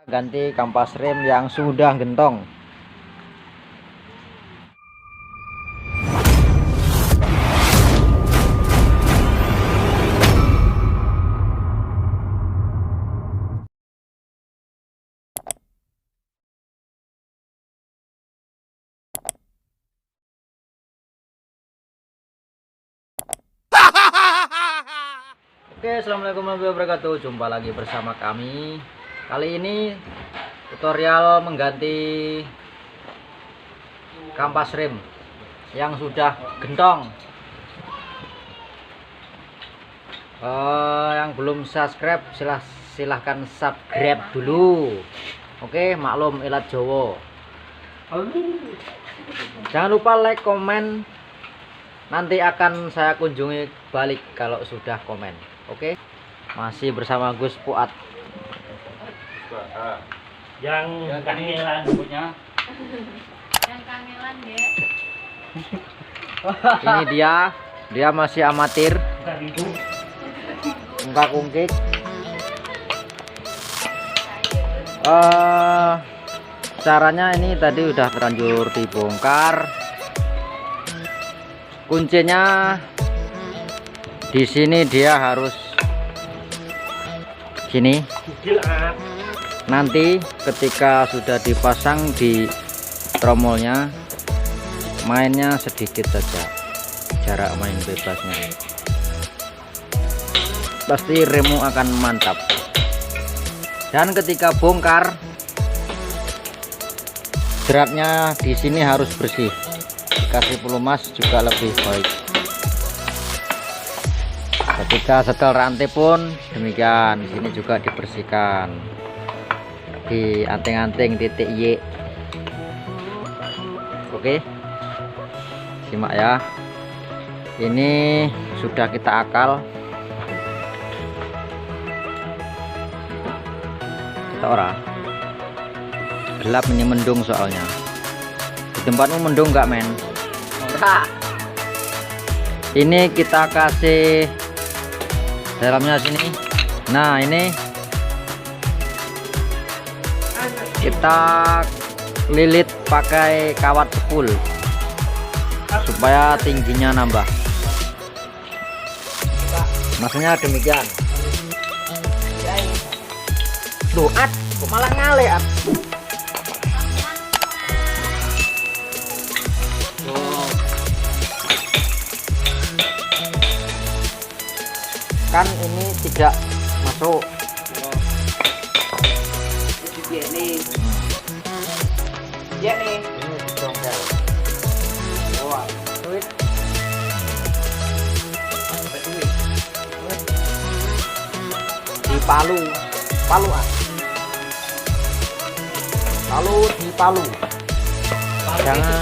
Ganti kampas rem yang sudah gentong. Oke, assalamualaikum warahmatullahi wabarakatuh. Jumpa lagi bersama kami. Kali ini tutorial mengganti kampas rem yang sudah gentong. Yang belum subscribe silahkan subscribe dulu. Oke, maklum elat Jawa. Jangan lupa like, komen. Nanti akan saya kunjungi balik kalau sudah komen. Oke, masih bersama Gus Fuad. Yang kangelan punya. Yang kangelan ya. Ini dia masih amatir. Enggak kungkik. Caranya ini tadi udah terlanjur dibongkar. Kuncinya di sini, dia harus sini. Nanti ketika sudah dipasang di tromolnya, mainnya sedikit saja, jarak main bebasnya. Pasti remmu akan mantap. Dan ketika bongkar, jeratnya di sini harus bersih. Dikasih pelumas juga lebih baik. Ketika setel rantai pun demikian, di sini juga dibersihkan, di anting-anting titik Y. Oke, simak ya. Ini sudah kita akal. Kita ora gelap, ini mendung soalnya. Di tempatmu mendung nggak, men? Ora. Ini kita kasih dalamnya sini. Nah, ini kita lilit pakai kawat sepul supaya tingginya nambah. Maksudnya demikian. Tuh, kok malah ngale, kan ini tidak masuk. Ini dongkel. Wah, duit. Di Palu, di Palu. Jangan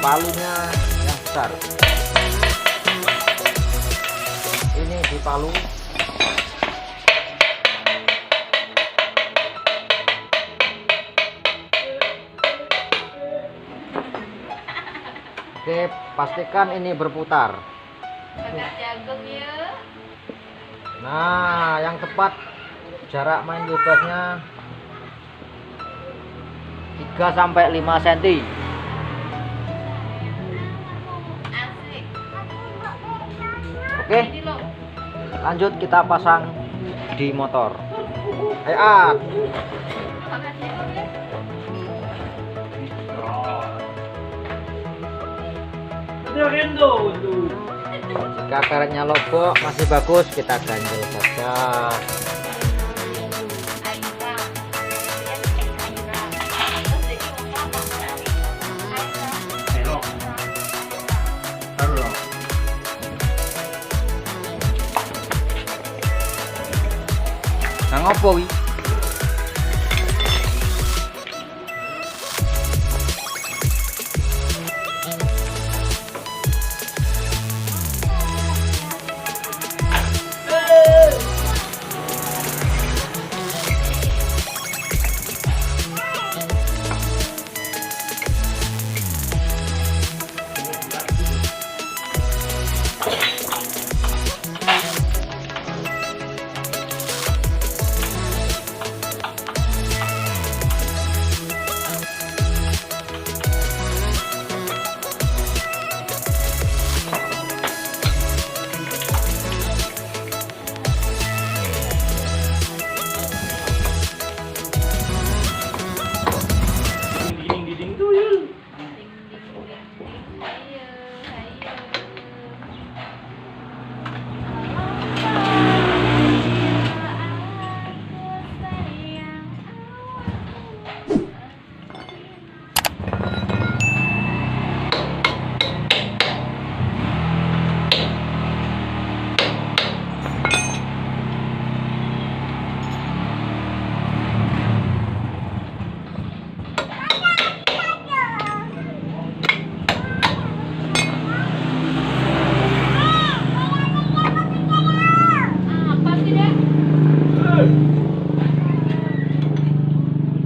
palunya yang besar. Ini di Palu. Oke, pastikan ini berputar. Agak jagung ya. Nah, yang tepat jarak main bebasnya 3-5 cm. Asik. Oke, Ini loh. lanjut kita pasang di motor. Ayo, Pakai jagung ya. jika karetnya lobok masih bagus, kita ganjel saja. Nah, ngopo wi?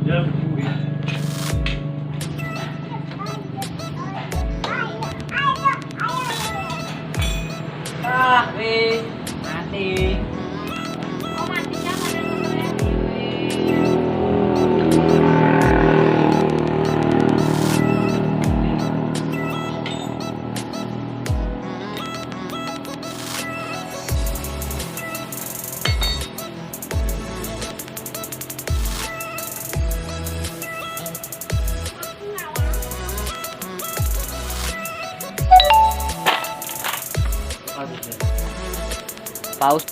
dalam debu ya. Wis mati. Oh, matinya mana sebenarnya? Paus.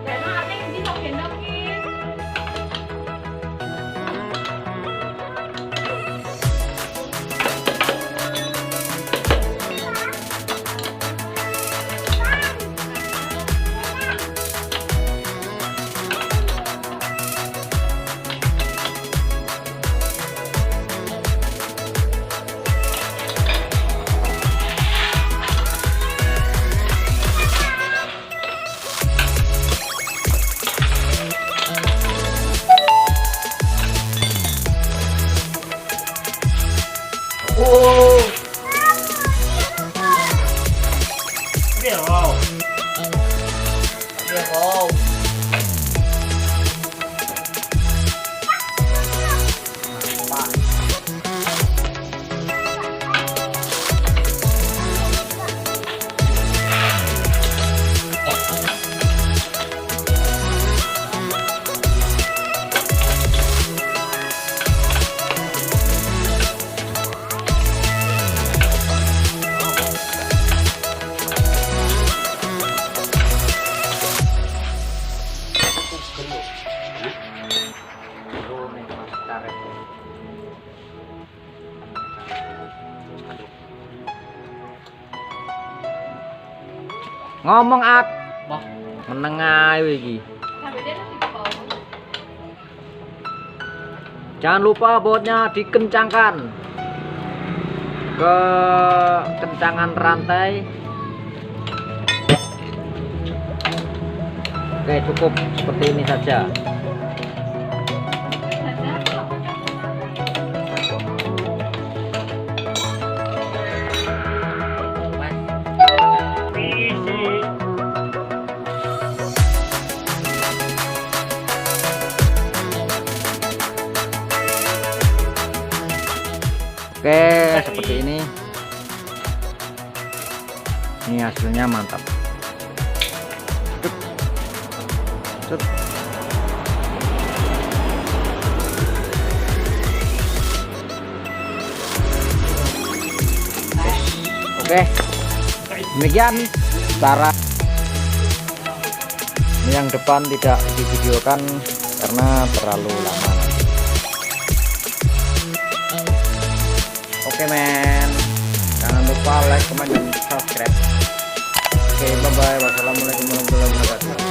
Karena ada yang bisa gendongin. Oh. Oke, wow. Ya, wow. Ngomong ak meneng ae iki. Sampai dia nanti ke bawah. Jangan lupa bautnya dikencangkan ke kencangan rantai. Oke, cukup seperti ini saja. Oke, seperti ini. Ini hasilnya mantap. Cuk. Cuk. Oke, demikian cara. Ini yang depan tidak divideokan karena terlalu lama. Oke men, jangan lupa like, comment, dan subscribe. Oke, bye bye. Wassalamualaikum warahmatullahi wabarakatuh.